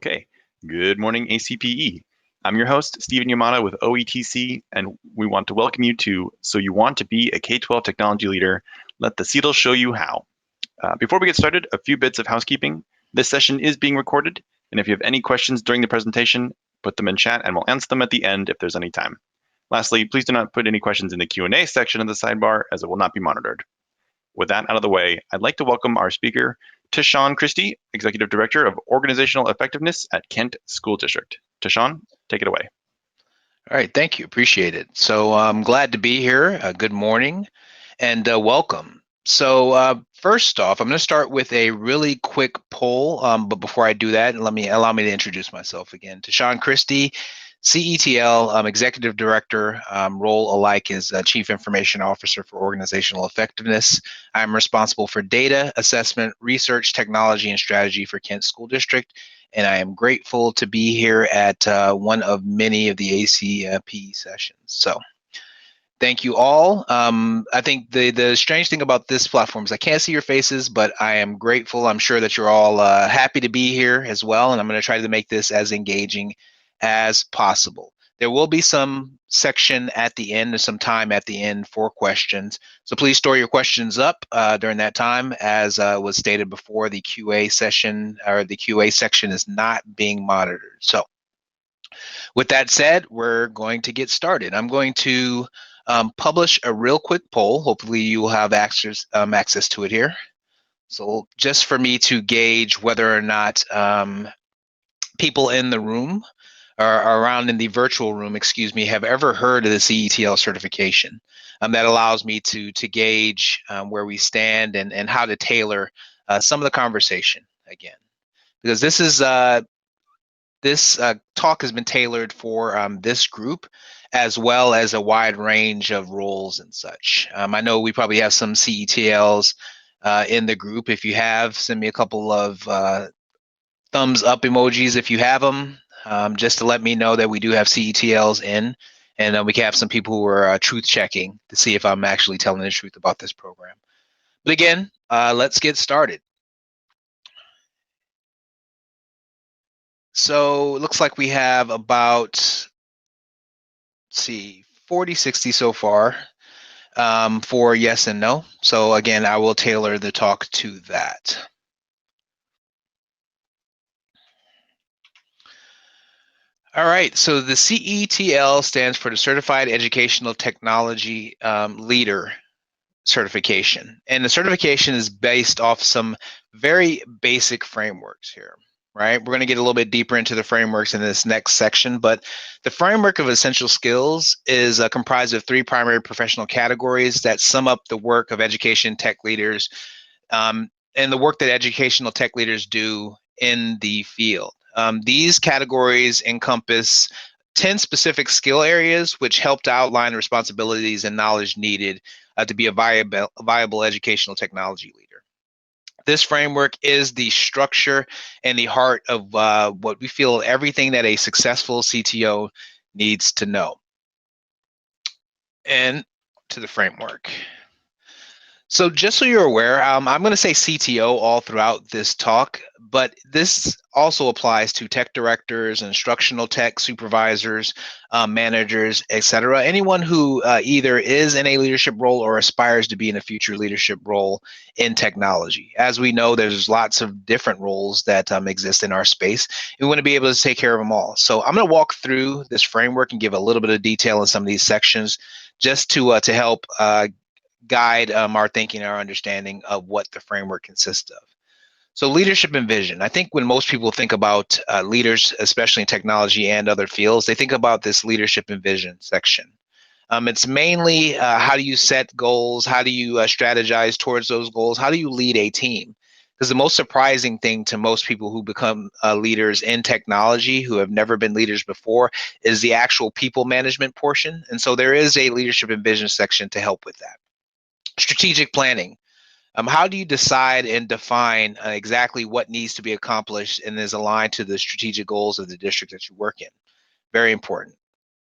Okay. Good morning, ACPE. I'm your host, Stephen Yamada with OETC, and we want to welcome you to So You Want to Be a K-12 Technology Leader? Let the CETL show you how. Before we get started, a few bits of housekeeping. This session is being recorded, and if you have any questions during the presentation, put them in chat and we'll answer them at the end if there's any time. Lastly, please do not put any questions in the Q&A section of the sidebar as it will not be monitored. With that out of the way, I'd like to welcome our speaker, Tashawn Christie, Executive Director of Organizational Effectiveness at Kent School District. Tashawn, take it away. All right, thank you. Appreciate it. So I'm glad to be here. Good morning and welcome. So first off, I'm going to start with a really quick poll. But before I do that, allow me to introduce myself again. Tashawn Christie, CETL Executive Director, role alike is Chief Information Officer for Organizational Effectiveness. I'm responsible for data, assessment, research, technology, and strategy for Kent School District. And I am grateful to be here at one of many of the ACPE sessions. So thank you all. I think the strange thing about this platform is I can't see your faces, but I am grateful. I'm sure that you're all happy to be here as well. And I'm going to try to make this as engaging as possible. There will be some section at the end, some time at the end for questions. So please store your questions up during that time. As was stated before, the QA session or the QA section is not being monitored. So with that said, we're going to get started. I'm going to publish a real quick poll. Hopefully you will have access to it here. So just for me to gauge whether or not people in the room or around in the virtual room, excuse me, have ever heard of the CETL certification. That allows me to gauge where we stand and how to tailor some of the conversation again. Because this talk has been tailored for this group as well as a wide range of roles and such. I know we probably have some CETLs in the group. If you have, send me a couple of thumbs up emojis if you have them, just to let me know that we do have CETLs in, and we can have some people who are truth checking to see if I'm actually telling the truth about this program. But again, let's get started. So it looks like we have about, let's see, 40, 60 so far for yes and no. So again, I will tailor the talk to that. All right, so the CETL stands for the Certified Educational Technology Leader certification. And the certification is based off some very basic frameworks here, right? We're going to get a little bit deeper into the frameworks in this next section, but the framework of essential skills is comprised of 3 primary professional categories that sum up the work of education tech leaders and the work that educational tech leaders do in the field. These categories encompass 10 specific skill areas which help to outline the responsibilities and knowledge needed to be a viable educational technology leader. This framework is the structure and the heart of what we feel everything that a successful CTO needs to know. And to the framework. So just so you're aware, I'm going to say CTO all throughout this talk, but this also applies to tech directors, instructional tech supervisors, managers, etc. Anyone who either is in a leadership role or aspires to be in a future leadership role in technology. As we know, there's lots of different roles that exist in our space. And we want to be able to take care of them all. So I'm going to walk through this framework and give a little bit of detail in some of these sections just to help guide our thinking, our understanding of what the framework consists of. So leadership and vision. I think when most people think about leaders, especially in technology and other fields, they think about this leadership and vision section. It's mainly how do you set goals? How do you strategize towards those goals? How do you lead a team? Because the most surprising thing to most people who become leaders in technology, who have never been leaders before, is the actual people management portion. And so there is a leadership and vision section to help with that. Strategic planning. How do you decide and define exactly what needs to be accomplished and is aligned to the strategic goals of the district that you work in? Very important.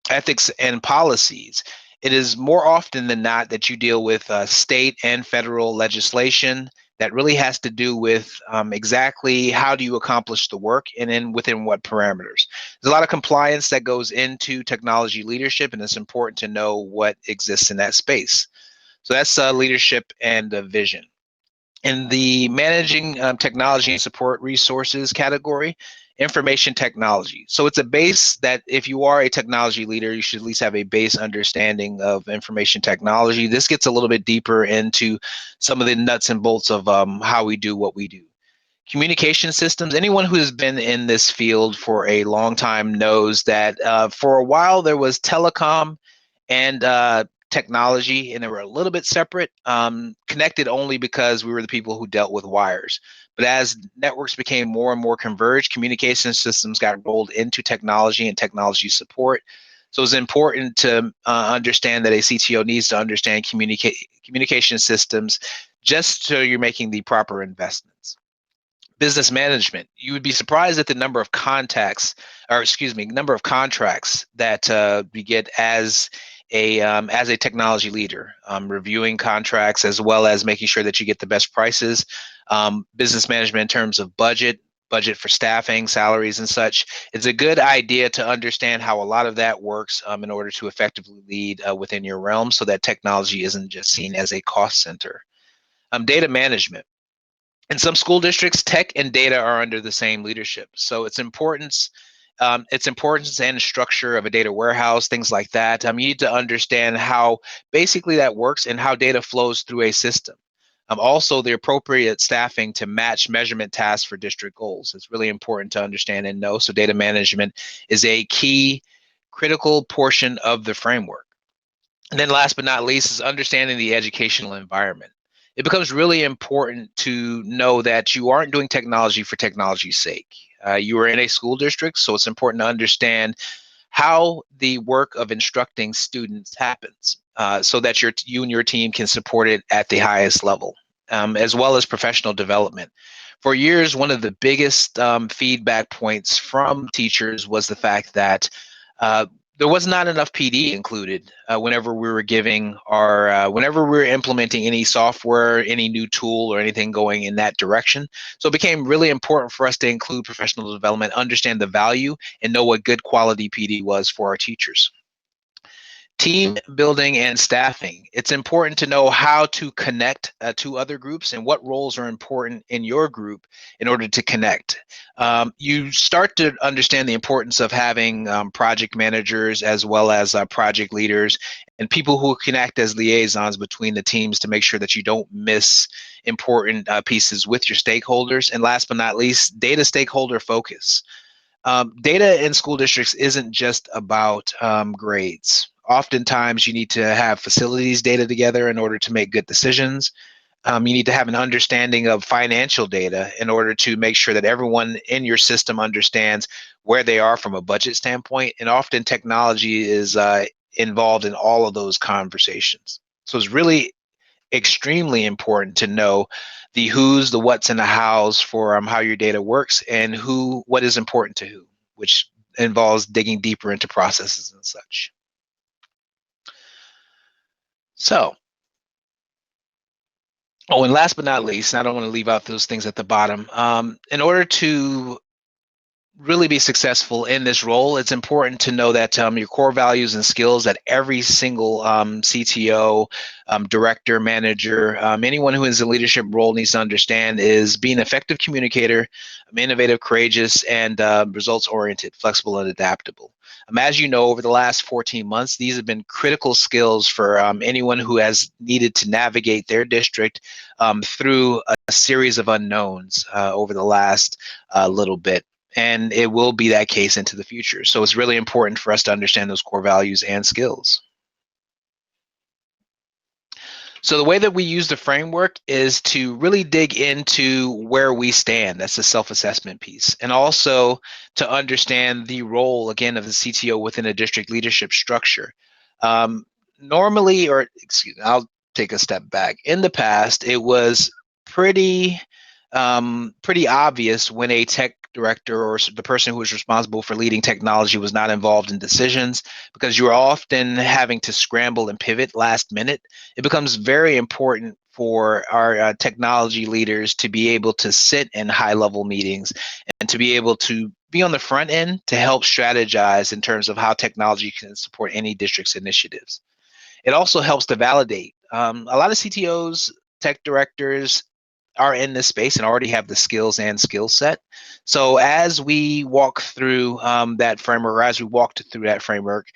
Ethics and policies. It is more often than not that you deal with state and federal legislation, that really has to do with exactly how do you accomplish the work and then within what parameters. There's a lot of compliance that goes into technology leadership, and it's important to know what exists in that space. So that's leadership and vision. In the managing technology and support resources category, information technology. So it's a base that if you are a technology leader, you should at least have a base understanding of information technology. This gets a little bit deeper into some of the nuts and bolts of how we do what we do. Communication systems, anyone who has been in this field for a long time knows that for a while there was telecom and technology, and they were a little bit separate, connected only because we were the people who dealt with wires. But as networks became more and more converged, communication systems got rolled into technology and technology support. So it's important to understand that a CTO needs to understand communication systems just so you're making the proper investments. Business management, you would be surprised at the number of number of contracts that we get as a technology leader, reviewing contracts as well as making sure that you get the best prices. Business management in terms of budget for staffing, salaries, and such. It's a good idea to understand how a lot of that works in order to effectively lead within your realm, so that technology isn't just seen as a cost center. Data management. In some school districts, tech and data are under the same leadership. So its importance and structure of a data warehouse, things like that. You need to understand how basically that works and how data flows through a system. Also, the appropriate staffing to match measurement tasks for district goals. It's really important to understand and know. So data management is a key critical portion of the framework. And then last but not least is understanding the educational environment. It becomes really important to know that you aren't doing technology for technology's sake. You are in a school district, so it's important to understand how the work of instructing students happens, so that you and your team can support it at the highest level, as well as professional development. For years, one of the biggest feedback points from teachers was the fact that there was not enough PD included whenever we were whenever we were implementing any software, any new tool, or anything going in that direction. So it became really important for us to include professional development, understand the value, and know what good quality PD was for our teachers. Team building and staffing. It's important to know how to connect to other groups and what roles are important in your group in order to connect. You start to understand the importance of having project managers as well as project leaders and people who can act as liaisons between the teams to make sure that you don't miss important pieces with your stakeholders. And last but not least, data stakeholder focus. Data in school districts isn't just about grades. Oftentimes, you need to have facilities data together in order to make good decisions. You need to have an understanding of financial data in order to make sure that everyone in your system understands where they are from a budget standpoint. And often, technology is involved in all of those conversations. So it's really extremely important to know the who's, the what's, and the how's for how your data works and what is important to who, which involves digging deeper into processes and such. So, and last but not least, I don't want to leave out those things at the bottom. In order to really be successful in this role, it's important to know that your core values and skills that every single CTO, director, manager, anyone who is in a leadership role needs to understand is being an effective communicator, innovative, courageous, and results-oriented, flexible, and adaptable. As you know, over the last 14 months, these have been critical skills for anyone who has needed to navigate their district through a series of unknowns over the last little bit. And it will be that case into the future. So it's really important for us to understand those core values and skills. So the way that we use the framework is to really dig into where we stand. That's the self-assessment piece. And also to understand the role, again, of the CTO within a district leadership structure. I'll take a step back. In the past, it was pretty obvious when a tech director or the person who was responsible for leading technology was not involved in decisions, because you are often having to scramble and pivot last minute. It becomes very important for our technology leaders to be able to sit in high-level meetings and to be able to be on the front end to help strategize in terms of how technology can support any district's initiatives. It also helps to validate. A lot of CTOs, tech directors are in this space and already have the skills and skill set. So as we walk through that framework, or as we walked through that framework,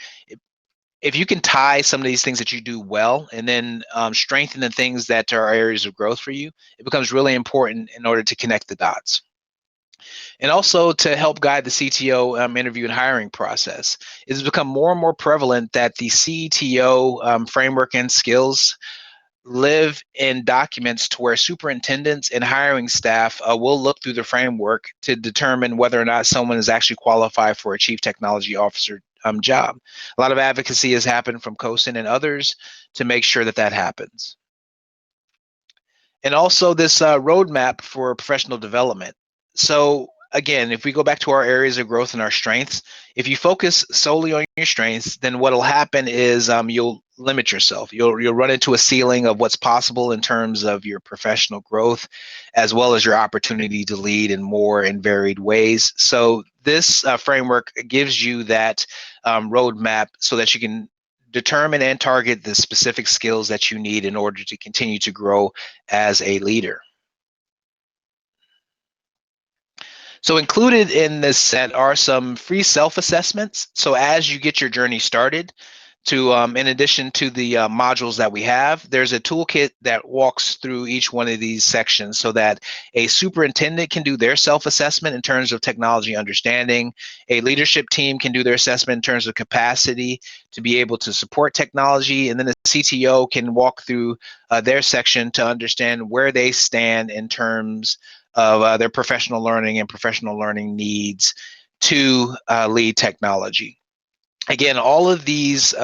if you can tie some of these things that you do well and then strengthen the things that are areas of growth for you, it becomes really important in order to connect the dots. And also to help guide the CTO interview and hiring process. It's become more and more prevalent that the CETO framework and skills live in documents to where superintendents and hiring staff will look through the framework to determine whether or not someone is actually qualified for a chief technology officer job. A lot of advocacy has happened from COSIN and others to make sure that that happens. And also this roadmap for professional development. So again, if we go back to our areas of growth and our strengths, if you focus solely on your strengths, then what'll happen is you'll limit yourself. You'll run into a ceiling of what's possible in terms of your professional growth, as well as your opportunity to lead in more and varied ways. So this framework gives you that roadmap so that you can determine and target the specific skills that you need in order to continue to grow as a leader. So included in this set are some free self-assessments. So as you get your journey started, in addition to the modules that we have, there's a toolkit that walks through each one of these sections so that a superintendent can do their self-assessment in terms of technology understanding, a leadership team can do their assessment in terms of capacity to be able to support technology, and then the CTO can walk through their section to understand where they stand in terms of their professional learning and professional learning needs to lead technology. Again, all of these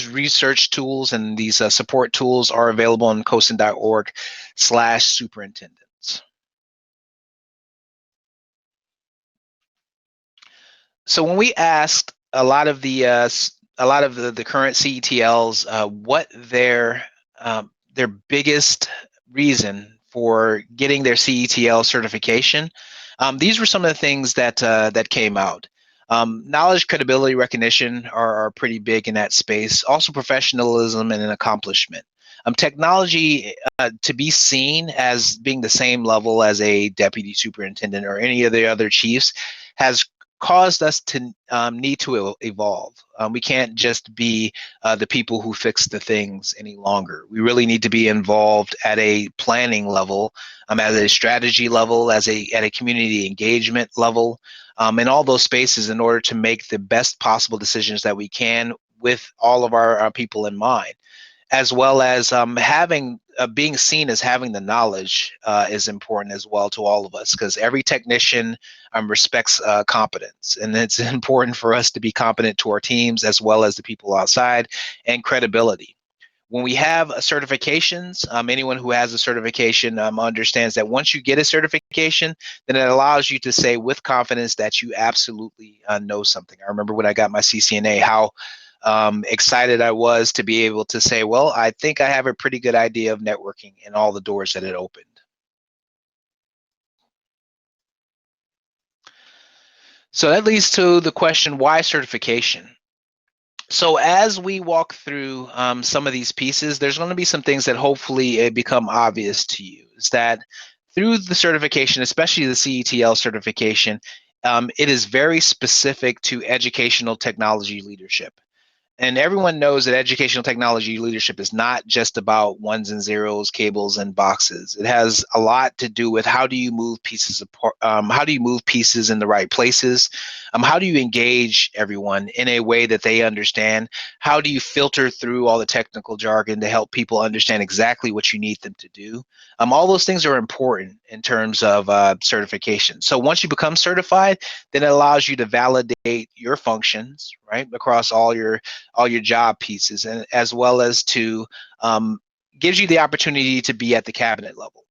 research tools and these support tools are available on cosin.org/superintendents. So when we asked a lot of the current CETLs what their biggest reason for getting their CETL certification, these were some of the things that came out. Knowledge, credibility, recognition are pretty big in that space. Also professionalism and an accomplishment. Technology to be seen as being the same level as a deputy superintendent or any of the other chiefs has caused us to need to evolve. We can't just be the people who fix the things any longer. We really need to be involved at a planning level, at a strategy level, at a community engagement level, in all those spaces in order to make the best possible decisions that we can with all of our people in mind, as well as being seen as having the knowledge is important as well to all of us, because every technician respects competence, and it's important for us to be competent to our teams as well as the people outside, and credibility. When we have certifications, anyone who has a certification understands that once you get a certification, then it allows you to say with confidence that you absolutely know something. I remember when I got my CCNA, how excited I was to be able to say, well, I think I have a pretty good idea of networking and all the doors that it opened. So that leads to the question, why certification? So as we walk through some of these pieces, there's going to be some things that hopefully become obvious to you. Is that through the certification, especially the CETL certification, it is very specific to educational technology leadership. And everyone knows that educational technology leadership is not just about ones and zeros, cables, and boxes. It has a lot to do with how do you move pieces apart, how do you move pieces in the right places, how do you engage everyone in a way that they understand, how do you filter through all the technical jargon to help people understand exactly what you need them to do. All those things are important in terms of certification. So once you become certified, then it allows you to validate your functions, right, across all your job pieces, and as well as to gives you the opportunity to be at the cabinet level.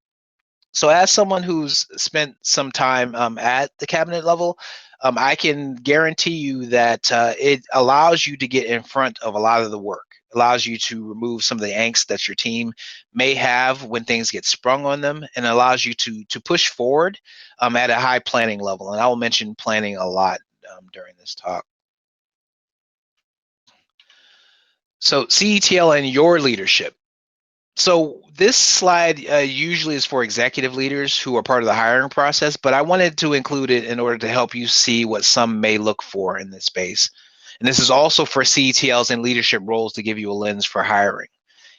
So as someone who's spent some time at the cabinet level, I can guarantee you that it allows you to get in front of a lot of the work. allows you to remove some of the angst that your team may have when things get sprung on them, and allows you to push forward at a high planning level. And I will mention planning a lot during this talk. So CETL and your leadership. So this slide usually is for executive leaders who are part of the hiring process, but I wanted to include it in order to help you see what some may look for in this space. And this is also for CETLs and leadership roles to give you a lens for hiring.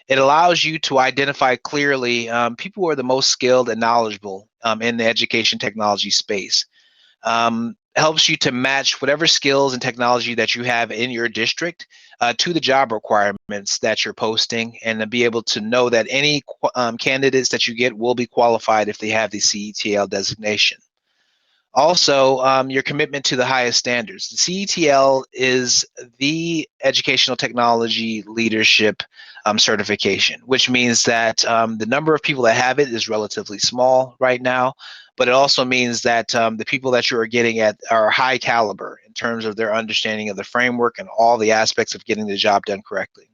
It allows you to identify clearly people who are the most skilled and knowledgeable in the education technology space. Helps you to match whatever skills and technology that you have in your district to the job requirements that you're posting, and to be able to know that any candidates that you get will be qualified if they have the CETL designation. Also, your commitment to the highest standards. The CETL is the Educational Technology Leadership certification, which means that the number of people that have it is relatively small right now, but it also means that the people that you are getting at are high caliber in terms of their understanding of the framework and all the aspects of getting the job done correctly.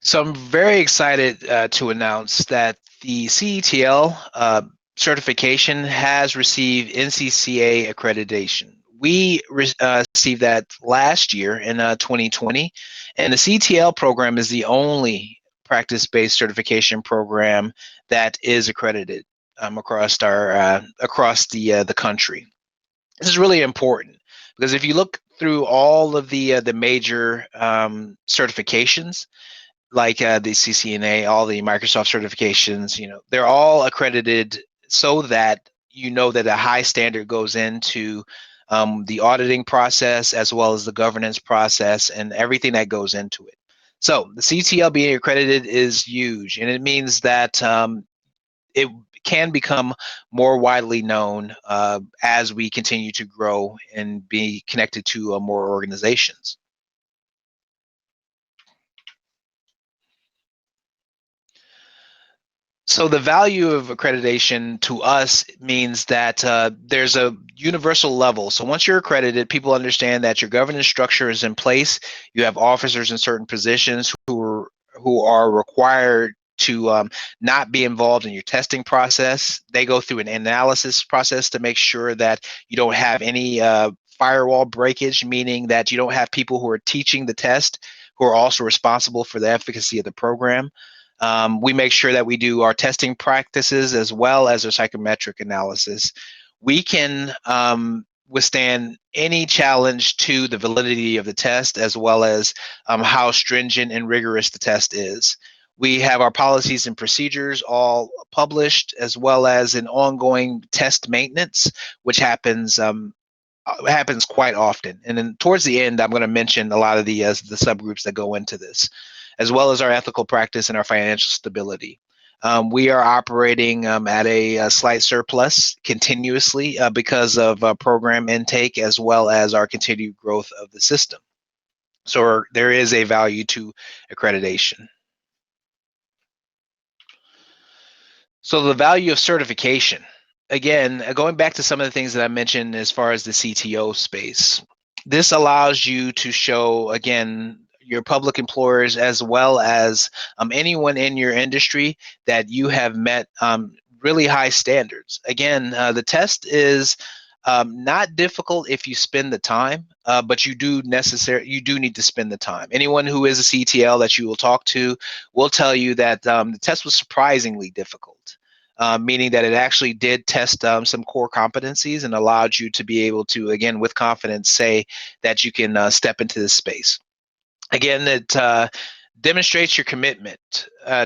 So I'm very excited to announce that the CETL certification has received NCCA accreditation. We received that last year in 2020, and the CETL program is the only practice-based certification program that is accredited across the country. This is really important because if you look through all of the major certifications, like the CCNA, all the Microsoft certifications, they're all accredited so that that a high standard goes into the auditing process as well as the governance process and everything that goes into it. So the CTL being accredited is huge, and it means that it can become more widely known as we continue to grow and be connected to more organizations. So the value of accreditation to us means that there's a universal level. So once you're accredited, people understand that your governance structure is in place. You have officers in certain positions who are required to not be involved in your testing process. They go through an analysis process to make sure that you don't have any firewall breakage, meaning that you don't have people who are teaching the test who are also responsible for the efficacy of the program. We make sure that we do our testing practices as well as our psychometric analysis. We can withstand any challenge to the validity of the test as well as how stringent and rigorous the test is. We have our policies and procedures all published, as well as an ongoing test maintenance, which happens quite often. And then towards the end, I'm going to mention a lot of the subgroups that go into this, as well as our ethical practice and our financial stability. We are operating at a slight surplus continuously because of program intake as well as our continued growth of the system. So there is a value to accreditation. So the value of certification. Again, going back to some of the things that I mentioned as far as the CTO space, this allows you to show, again, your public employers as well as anyone in your industry that you have met really high standards. Again, the test is not difficult if you spend the time, but you do need to spend the time. Anyone who is a CTL that you will talk to will tell you that the test was surprisingly difficult. Meaning that it actually did test some core competencies and allowed you to be able to, again, with confidence, say that you can step into this space. Again, it demonstrates your commitment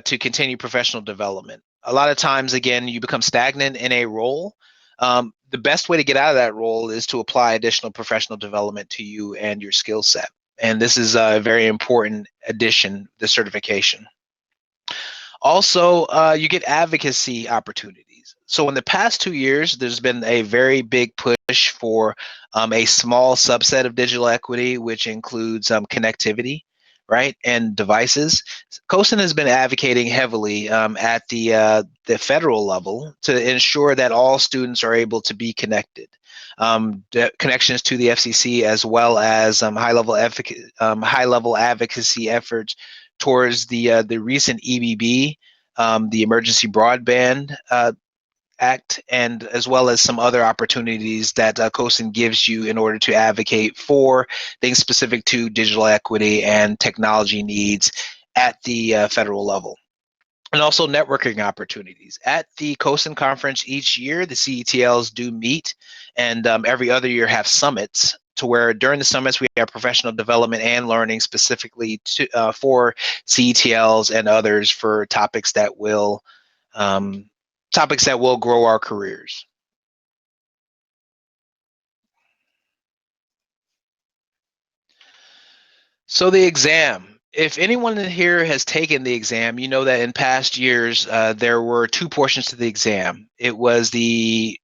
to continue professional development. A lot of times, again, you become stagnant in a role. The best way to get out of that role is to apply additional professional development to you and your skill set. And this is a very important addition, the certification. Also, you get advocacy opportunities. So in the past 2 years, there's been a very big push for a small subset of digital equity, which includes connectivity. right, and devices. COSIN has been advocating heavily at the federal level to ensure that all students are able to be connected. Connections to the FCC, as well as high-level advocacy efforts towards the recent EBB, the Emergency Broadband Act, and as well as some other opportunities that COSIN gives you in order to advocate for things specific to digital equity and technology needs at the federal level. And also networking opportunities. At the COSIN conference each year, the CETLs do meet, and every other year have summits, to where during the summits we have professional development and learning specifically for CETLs and others for um, topics that will grow our careers. So the exam. If anyone in here has taken the exam, you know that in past years there were two portions to the exam. It was the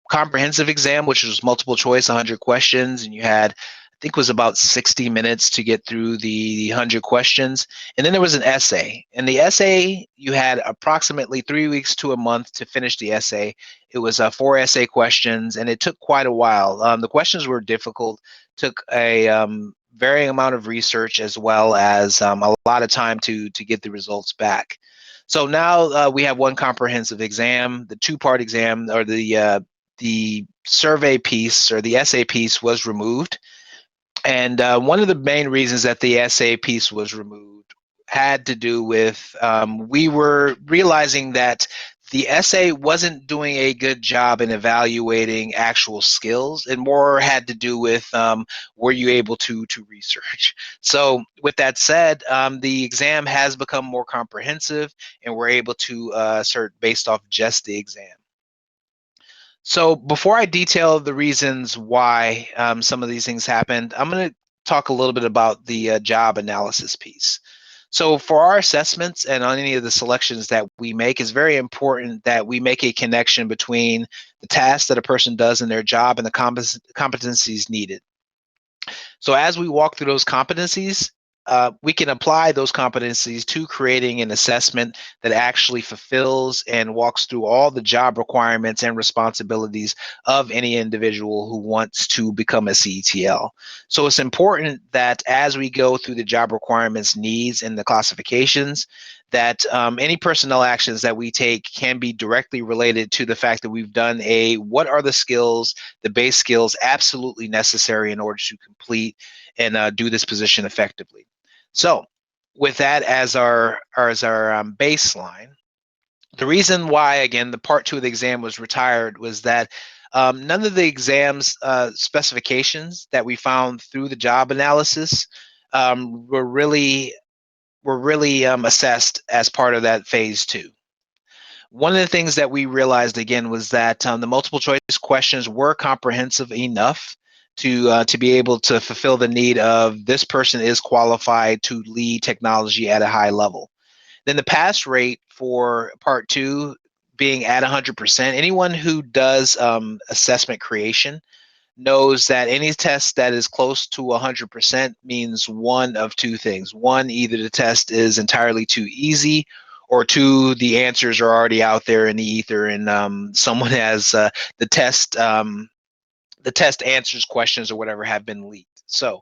comprehensive exam, which was multiple choice, 100 questions, and you had, I think, it was about 60 minutes to get through the 100 questions. And then there was an essay. And the essay, you had approximately 3 weeks to a month to finish the essay. It was 4 essay questions, and it took quite a while. The questions were difficult, took a varying amount of research, as well as a lot of time to get the results back. So now we have one comprehensive exam. The two-part exam, or the survey piece or the essay piece, was removed. And one of the main reasons that the essay piece was removed had to do with we were realizing that the essay wasn't doing a good job in evaluating actual skills, and more had to do with were you able to research. So with that said, the exam has become more comprehensive, and we're able to cert based off just the exam. So before I detail the reasons why some of these things happened, I'm going to talk a little bit about the job analysis piece. So for our assessments and on any of the selections that we make, it's very important that we make a connection between the tasks that a person does in their job and the competencies needed. So as we walk through those competencies, we can apply those competencies to creating an assessment that actually fulfills and walks through all the job requirements and responsibilities of any individual who wants to become a CETL. So it's important that as we go through the job requirements, needs, and the classifications, that any personnel actions that we take can be directly related to the fact that we've done what are the skills, the base skills absolutely necessary in order to complete and do this position effectively. So with that as our baseline, the reason why, again, the part 2 of the exam was retired was that none of the exam's specifications that we found through the job analysis were really assessed as part of that phase 2. One of the things that we realized, again, was that the multiple choice questions were comprehensive enough to be able to fulfill the need of this person is qualified to lead technology at a high level. Then the pass rate for part 2 being at 100%, anyone who does assessment creation knows that any test that is close to 100% means one of two things. One, either the test is entirely too easy, or two, the answers are already out there in the ether, and someone has the test answers questions or whatever have been leaked. So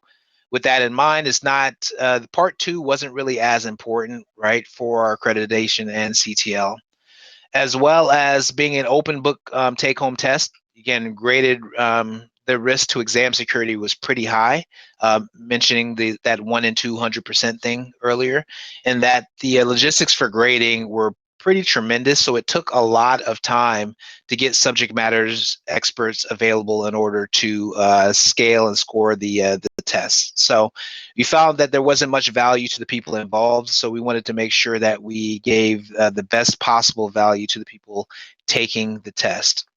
with that in mind, it's not the part 2 wasn't really as important, right, for our accreditation and CTL, as well as being an open book take-home test. Again, graded, the risk to exam security was pretty high, mentioning that 1 in 200% thing earlier, and that the logistics for grading were pretty tremendous. So it took a lot of time to get subject matters experts available in order to scale and score the tests. So we found that there wasn't much value to the people involved. So we wanted to make sure that we gave the best possible value to the people taking the test.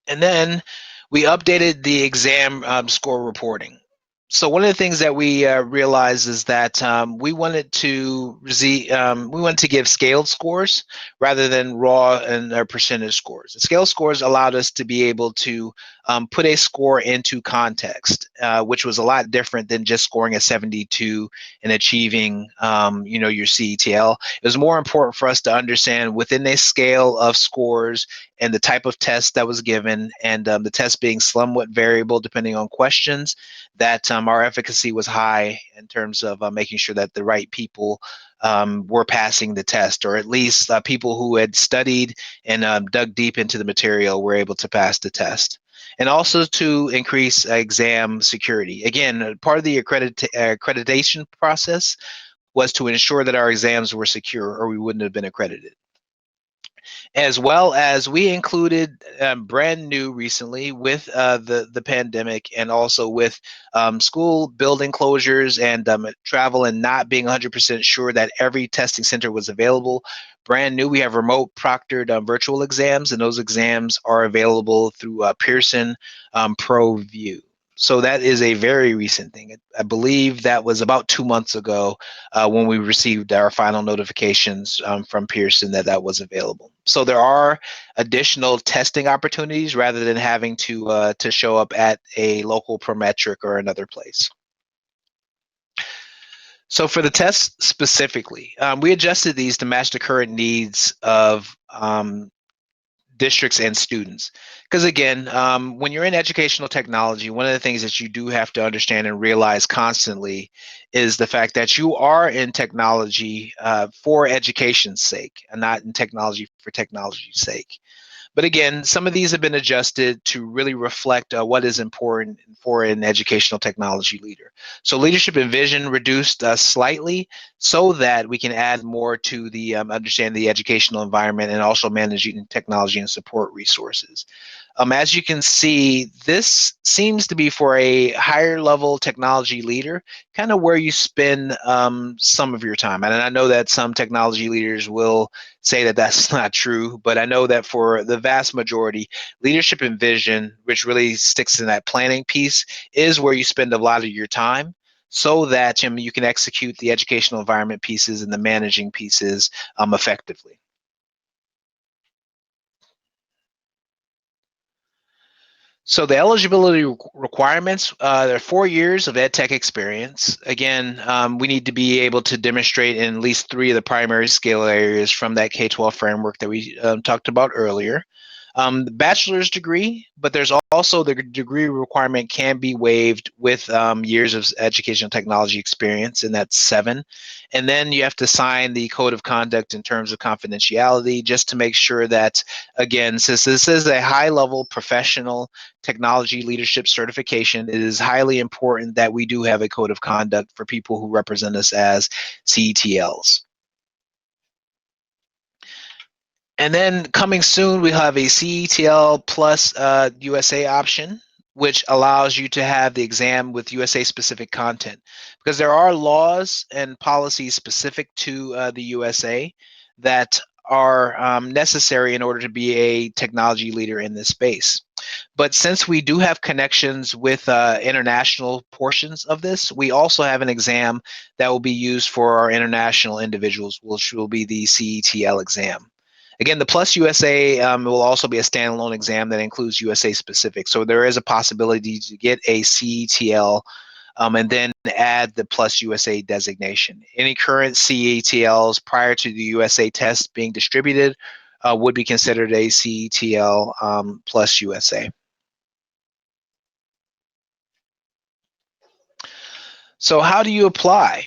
And then we updated the exam score reporting. So one of the things that we realized is that we wanted to give scaled scores rather than raw and percentage scores. The scale scores allowed us to be able to put a score into context, which was a lot different than just scoring a 72 and achieving, your CETL. It was more important for us to understand within a scale of scores and the type of test that was given, and the test being somewhat variable depending on questions, that our efficacy was high in terms of making sure that the right people were passing the test, or at least people who had studied and dug deep into the material were able to pass the test. And also to increase exam security. Again, part of the accreditation process was to ensure that our exams were secure, or we wouldn't have been accredited. As well as we included brand new recently with the pandemic, and also with school building closures and travel, and not being 100% sure that every testing center was available. Brand new, we have remote proctored virtual exams, and those exams are available through Pearson ProView. So that is a very recent thing. I believe that was about 2 months ago when we received our final notifications from Pearson that was available. So there are additional testing opportunities rather than having to show up at a local Prometric or another place. So for the tests specifically, we adjusted these to match the current needs of districts and students. Because again, when you're in educational technology, one of the things that you do have to understand and realize constantly is the fact that you are in technology for education's sake, and not in technology for technology's sake. But again, some of these have been adjusted to really reflect what is important for an educational technology leader. So leadership and vision reduced slightly so that we can add more to the understand the educational environment, and also managing technology and support resources. As you can see, this seems to be for a higher level technology leader, kind of where you spend some of your time. And I know that some technology leaders will say that that's not true, but I know that for the vast majority, leadership and vision, which really sticks in that planning piece, is where you spend a lot of your time, so that you can execute the educational environment pieces and the managing pieces effectively. So the eligibility requirements, there are 4 years of ed tech experience. Again, we need to be able to demonstrate in at least 3 of the primary skill areas from that K-12 framework that we talked about earlier. The bachelor's degree, but there's also the degree requirement can be waived with years of educational technology experience, and that's 7. And then you have to sign the code of conduct in terms of confidentiality, just to make sure that, again, since this is a high-level professional technology leadership certification, it is highly important that we do have a code of conduct for people who represent us as CETLs. And then coming soon, we have a CETL Plus USA option, which allows you to have the exam with USA specific content, because there are laws and policies specific to the USA that are necessary in order to be a technology leader in this space. But since we do have connections with international portions of this, we also have an exam that will be used for our international individuals, which will be the CETL exam. Again, the Plus USA will also be a standalone exam that includes USA specific. So there is a possibility to get a CETL and then add the Plus USA designation. Any current CETLs prior to the USA test being distributed would be considered a CETL Plus USA. So how do you apply?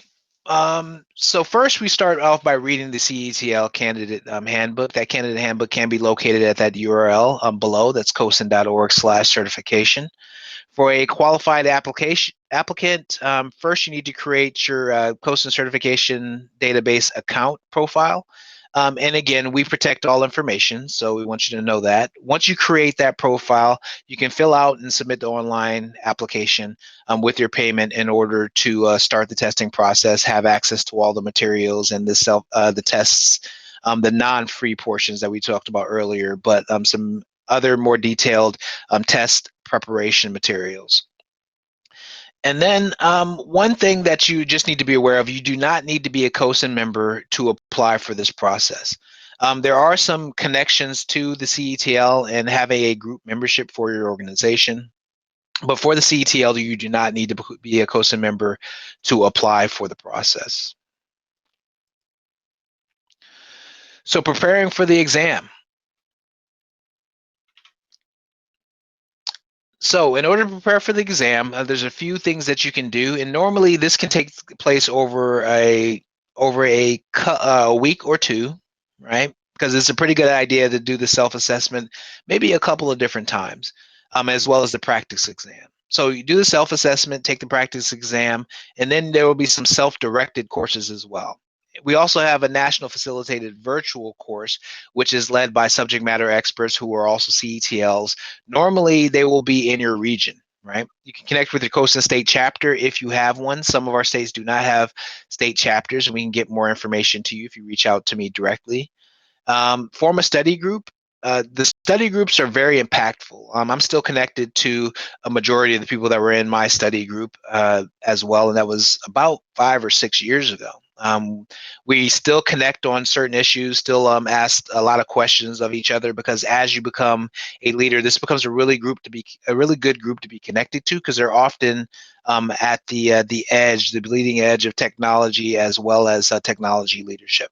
So first we start off by reading the CETL candidate handbook. That candidate handbook can be located at that URL below. That's cosin.org/certification. For a qualified applicant, first you need to create your COSIN certification database account profile. And again, we protect all information, so we want you to know that. Once you create that profile, you can fill out and submit the online application with your payment in order to start the testing process, have access to all the materials and the tests, the non-free portions that we talked about earlier, but some other more detailed test preparation materials. And then one thing that you just need to be aware of, you do not need to be a COSIN member to apply for this process. There are some connections to the CETL and having a group membership for your organization. But for the CETL, you do not need to be a COSA member to apply for the process. So preparing for the exam. So in order to prepare for the exam, there's a few things that you can do, and normally this can take place over a week or two, right? Because it's a pretty good idea to do the self-assessment maybe a couple of different times, as well as the practice exam. So you do the self-assessment, take the practice exam, and then there will be some self-directed courses as well. We also have a national facilitated virtual course, which is led by subject matter experts who are also CETLs. Normally, they will be in your region, right? You can connect with your COSA state chapter if you have one. Some of our states do not have state chapters, and we can get more information to you if you reach out to me directly. Form a study group. The study groups are very impactful. I'm still connected to a majority of the people that were in my study group as well, and that was about 5 or 6 years ago. We still connect on certain issues, still ask a lot of questions of each other, because as you become a leader, this becomes a really good group to be connected to, because they're often at the edge, the bleeding edge of technology, as well as technology leadership.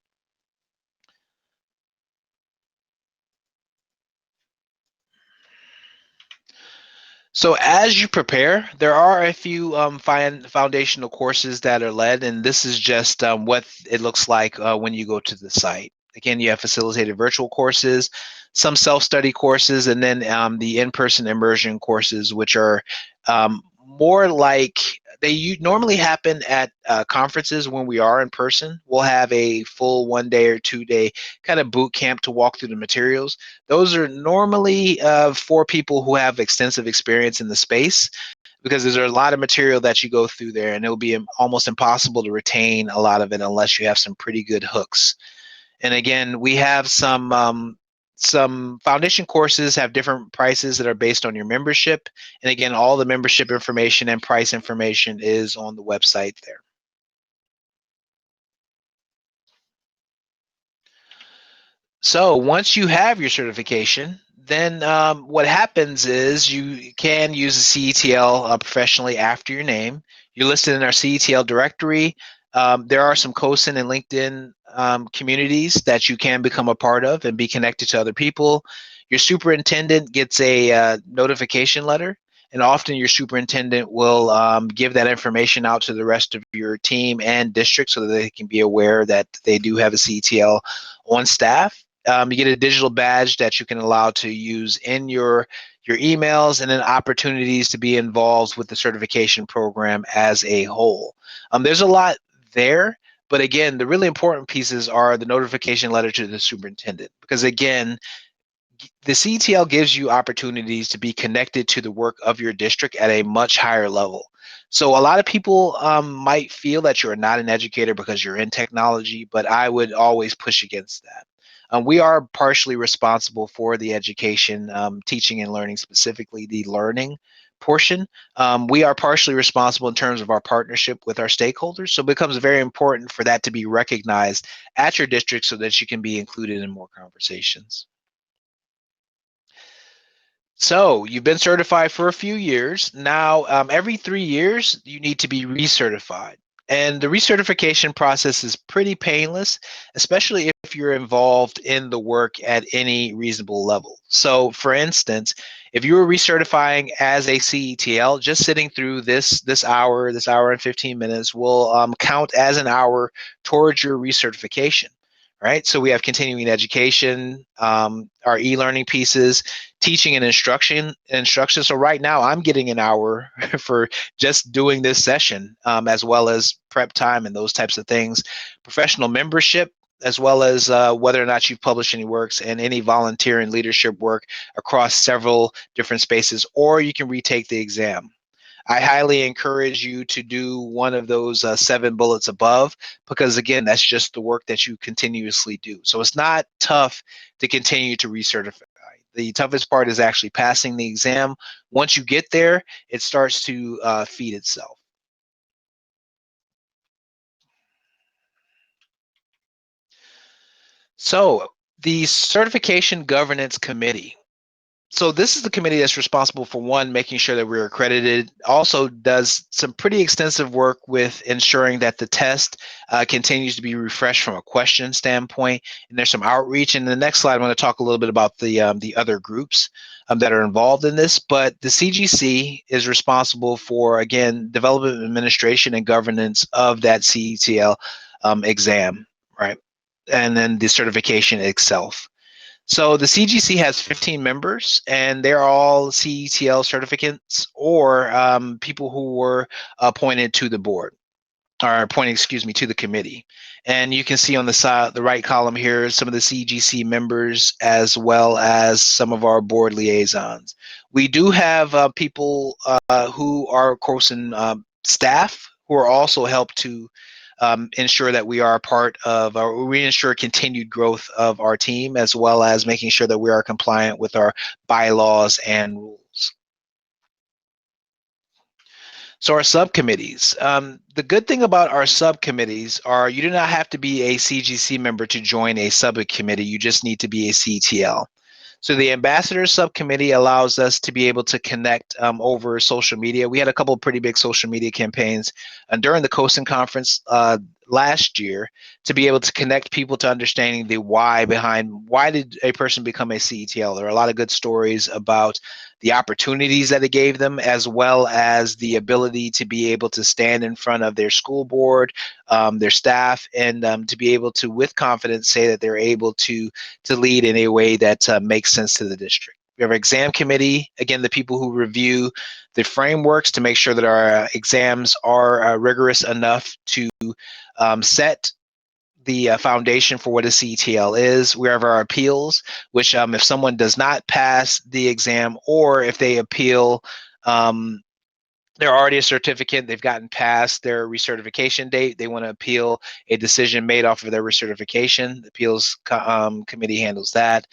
So as you prepare, there are a few foundational courses that are led, and this is just what it looks like when you go to the site. Again, you have facilitated virtual courses, some self-study courses, and then the in-person immersion courses, which are more like they normally happen at conferences when we are in person. We'll have a full 1 day or 2 day kind of boot camp to walk through the materials. Those are normally for people who have extensive experience in the space, because there's a lot of material that you go through there, and it'll be almost impossible to retain a lot of it unless you have some pretty good hooks. And again, we have some foundation courses have different prices that are based on your membership. And again, all the membership information and price information is on the website there. So once you have your certification, then what happens is you can use the CETL professionally after your name. You're listed in our CETL directory. There are some COSIN and LinkedIn communities that you can become a part of and be connected to other people. Your superintendent gets a notification letter, and often your superintendent will give that information out to the rest of your team and district so that they can be aware that they do have a CETL on staff. You get a digital badge that you can allow to use in your emails, and then opportunities to be involved with the certification program as a whole. There's a lot there, but again, the really important pieces are the notification letter to the superintendent, because again, the CETL gives you opportunities to be connected to the work of your district at a much higher level. So a lot of people might feel that you're not an educator because you're in technology, but I would always push against that. We are partially responsible for the education, teaching and learning, specifically the learning portion. We are partially responsible in terms of our partnership with our stakeholders, so it becomes very important for that to be recognized at your district so that you can be included in more conversations. So you've been certified for a few years. Now, every 3 years, you need to be recertified. And the recertification process is pretty painless, especially if you're involved in the work at any reasonable level. So for instance, if you were recertifying as a CETL, just sitting through this hour and 15 minutes will count as an hour towards your recertification. Right. So we have continuing education, our e-learning pieces, teaching and instruction. So right now I'm getting an hour for just doing this session, as well as prep time and those types of things. Professional membership, as well as whether or not you've published any works, and any volunteer and leadership work across several different spaces, or you can retake the exam. I highly encourage you to do one of those 7 bullets above, because again, that's just the work that you continuously do. So it's not tough to continue to recertify. The toughest part is actually passing the exam. Once you get there, it starts to feed itself. So The Certification Governance Committee. So this is the committee that's responsible for, one, making sure that we're accredited, also does some pretty extensive work with ensuring that the test continues to be refreshed from a question standpoint, and there's some outreach. And in the next slide, I'm going to talk a little bit about the other groups that are involved in this. But the CGC is responsible for, again, development, administration, and governance of that CETL exam, right? And then the certification itself. So the CGC has 15 members, and they're all CETL certificates or people who were appointed to the board, or appointed, excuse me, to the committee. And you can see on the side, the right column here, some of the CGC members as well as some of our board liaisons. We do have people who are, of course, in staff who are also help to ensure that we are a part of, or we ensure continued growth of our team, as well as making sure that we are compliant with our bylaws and rules. So our subcommittees. The good thing about our subcommittees are you do not have to be a CGC member to join a subcommittee. You just need to be a CETL. So the ambassador subcommittee allows us to be able to connect over social media. We had a couple of pretty big social media campaigns during the COSIN conference last year to be able to connect people to understanding the why behind why did a person become a CETL. There are a lot of good stories about the opportunities that it gave them, as well as the ability to be able to stand in front of their school board, their staff, and to be able to, with confidence, say that they're able to lead in a way that makes sense to the district. We have our exam committee, again, the people who review the frameworks to make sure that our exams are rigorous enough to set the foundation for what a CETL is. We have our appeals, which if someone does not pass the exam, or if they appeal, they're already a certificate, they've gotten past their recertification date, they want to appeal a decision made off of their recertification. The appeals committee handles that.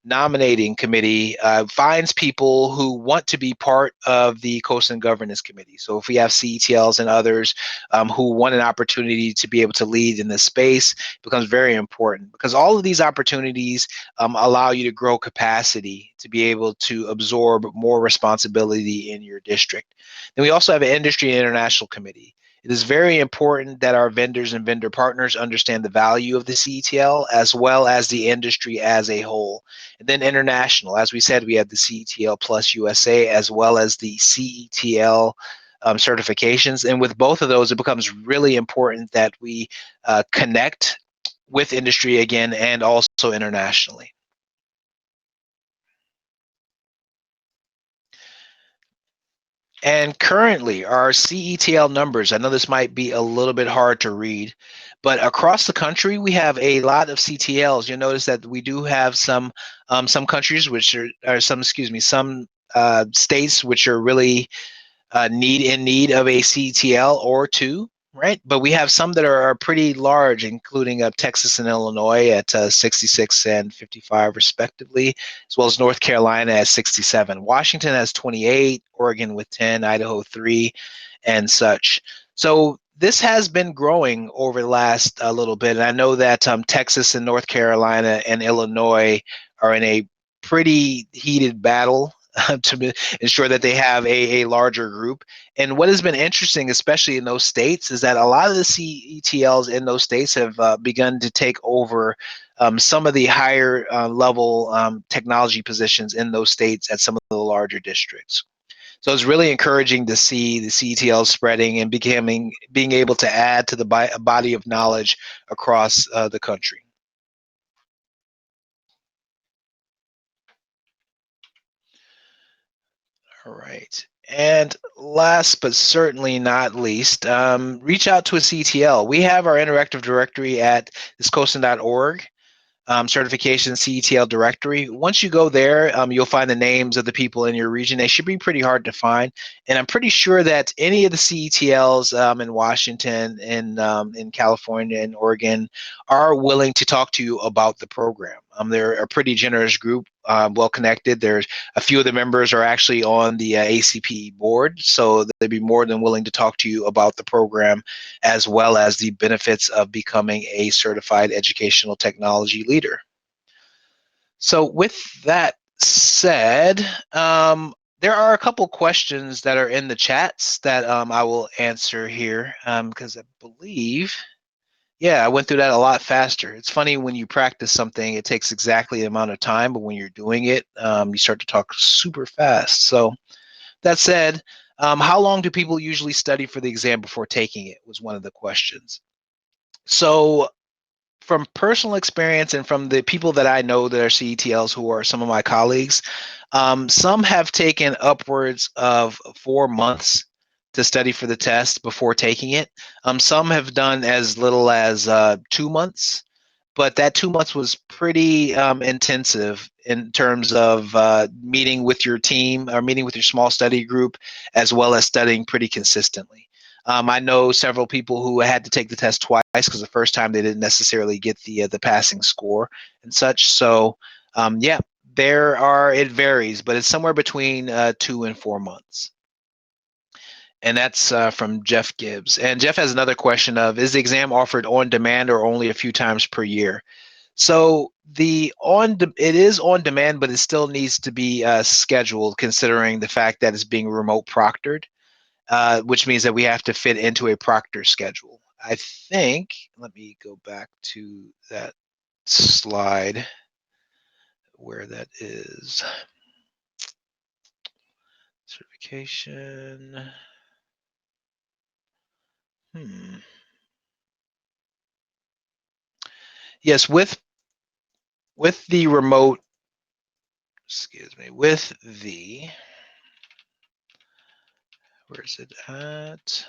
Nominating committee finds people who want to be part of the COSIN governance committee. So if we have CETLs and others who want an opportunity to be able to lead in this space, it becomes very important, because all of these opportunities allow you to grow capacity to be able to absorb more responsibility in your district. Then we also have an industry and international committee. It is very important that our vendors and vendor partners understand the value of the CETL, as well as the industry as a whole. And then international, as we said, we have the CETL Plus USA, as well as the CETL certifications. And with both of those, it becomes really important that we connect with industry again, and also internationally. And currently, our CETL numbers, I know this might be a little bit hard to read, but across the country, we have a lot of CETLs. You'll notice that we do have some countries which are, or some, excuse me, some states which are really in need of a CETL or two, right? But we have some that are pretty large, including Texas and Illinois at 66 and 55 respectively, as well as North Carolina at 67. Washington has 28, Oregon with 10, Idaho 3, and such. So this has been growing over the last little bit. And I know that Texas and North Carolina and Illinois are in a pretty heated battle to ensure that they have a larger group. And what has been interesting, especially in those states, is that a lot of the CETLs in those states have begun to take over some of the higher level technology positions in those states at some of the larger districts. So it's really encouraging to see the CETL spreading and being able to add to the body of knowledge across the country. All right. And last but certainly not least, reach out to a CETL. We have our interactive directory at thiscosin.org. Certification CETL directory. Once you go there, you'll find the names of the people in your region. They should be pretty hard to find. And I'm pretty sure that any of the CETLs in Washington, in California, and Oregon are willing to talk to you about the program. They're a pretty generous group, well connected. There's a few of the members are actually on the ACPE board, so they'd be more than willing to talk to you about the program, as well as the benefits of becoming a certified educational technology leader. So with that said, there are a couple questions that are in the chats that I will answer here because I believe, yeah, I went through that a lot faster. It's funny when you practice something, it takes exactly the amount of time, but when you're doing it, you start to talk super fast. So that said, how long do people usually study for the exam before taking it was one of the questions. So from personal experience and from the people that I know that are CETLs who are some of my colleagues, some have taken upwards of 4 months to study for the test before taking it. Some have done as little as 2 months, but that 2 months was pretty intensive in terms of meeting with your team or meeting with your small study group, as well as studying pretty consistently. I know several people who had to take the test twice because the first time they didn't necessarily get the passing score and such. So, yeah, it varies, but it's somewhere between 2 and 4 months. And that's from Jeff Gibbs. And Jeff has another question of, is the exam offered on demand or only a few times per year? So it is on demand, but it still needs to be scheduled, considering the fact that it's being remote proctored, which means that we have to fit into a proctor schedule. I think, let me go back to that slide where that is. Certification. Yes, with the remote, excuse me, with the, where is it at?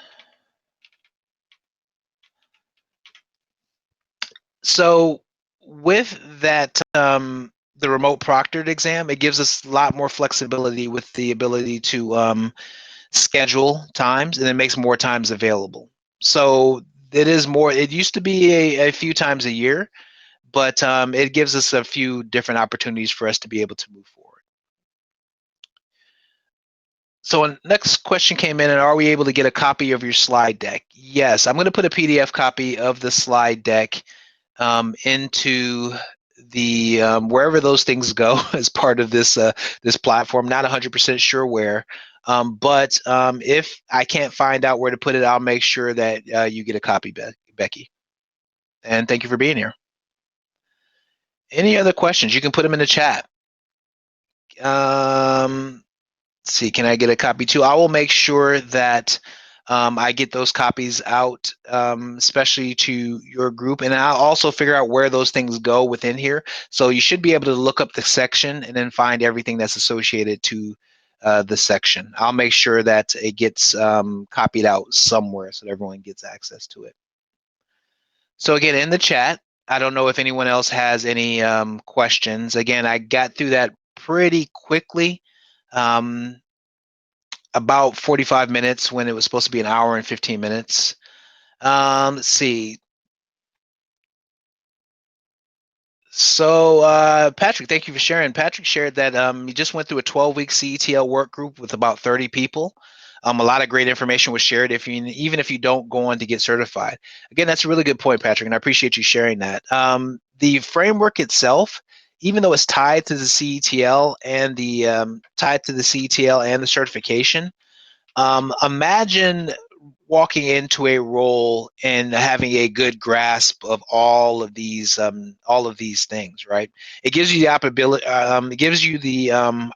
So with that, the remote proctored exam, it gives us a lot more flexibility with the ability to schedule times, and it makes more times available. So it is more, it used to be a few times a year, but it gives us a few different opportunities for us to be able to move forward. So next question came in, and are we able to get a copy of your slide deck? Yes, I'm going to put a PDF copy of the slide deck into the wherever those things go as part of this platform. Not 100% sure where, but if I can't find out where to put it, I'll make sure that you get a copy, Becky. And thank you for being here. Any other questions? You can put them in the chat. Let's see, can I get a copy too? I will make sure that I get those copies out, especially to your group, and I'll also figure out where those things go within here. So you should be able to look up the section and then find everything that's associated to the section. I'll make sure that it gets copied out somewhere so that everyone gets access to it. So again, in the chat, I don't know if anyone else has any questions. Again, I got through that pretty quickly. About 45 minutes when it was supposed to be an hour and 15 minutes. Let's see. So Patrick, thank you for sharing. Patrick shared that he just went through a 12-week CETL work group with about 30 people. A lot of great information was shared even if you don't go on to get certified. Again, that's a really good point, Patrick, and I appreciate you sharing that. The framework itself, even though it's tied to the CETL and the certification, imagine walking into a role and having a good grasp of all of these things, right? It gives you the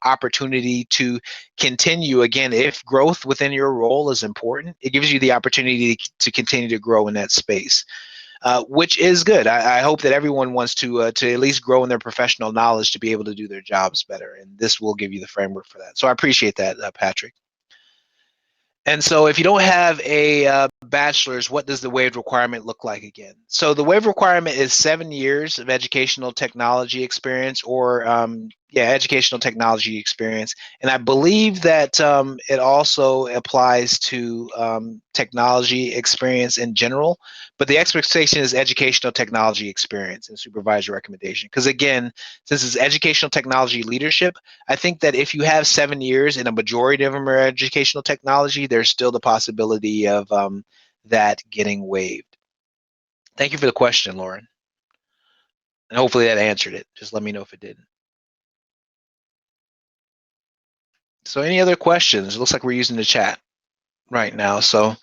opportunity to continue. Again, if growth within your role is important, it gives you the opportunity to continue to grow in that space. Which is good. I hope that everyone wants to at least grow in their professional knowledge to be able to do their jobs better, and this will give you the framework for that. So I appreciate that, Patrick. And so if you don't have a bachelor's, what does the waived requirement look like again? So the waived requirement is 7 years of educational technology experience or educational technology experience. And I believe that it also applies to technology experience in general, but the expectation is educational technology experience and supervisor recommendation. Because again, since it's educational technology leadership, I think that if you have 7 years and a majority of them are educational technology, there's still the possibility of that getting waived. Thank you for the question, Lauren. And hopefully that answered it. Just let me know if it didn't. So any other questions? It looks like we're using the chat right now. So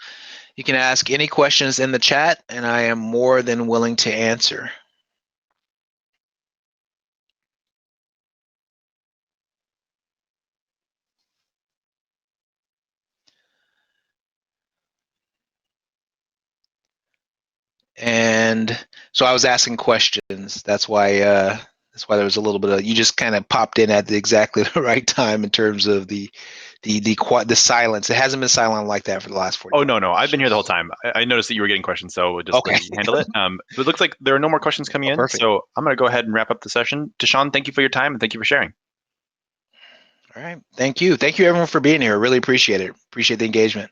you can ask any questions in the chat, and I am more than willing to answer. And so I was asking questions. That's why there was a little bit of, you just kind of popped in at exactly the right time in terms of the silence. It hasn't been silent like that for the last 45 Oh, no, minutes. I've been here the whole time. I noticed that you were getting questions, so we'll just let Okay. you handle it. But it looks like there are no more questions coming Oh, in, perfect. so I'm going to go ahead and wrap up the session. Deshaun, thank you for your time and thank you for sharing. All right. Thank you. Thank you, everyone, for being here. Really appreciate it. Appreciate the engagement.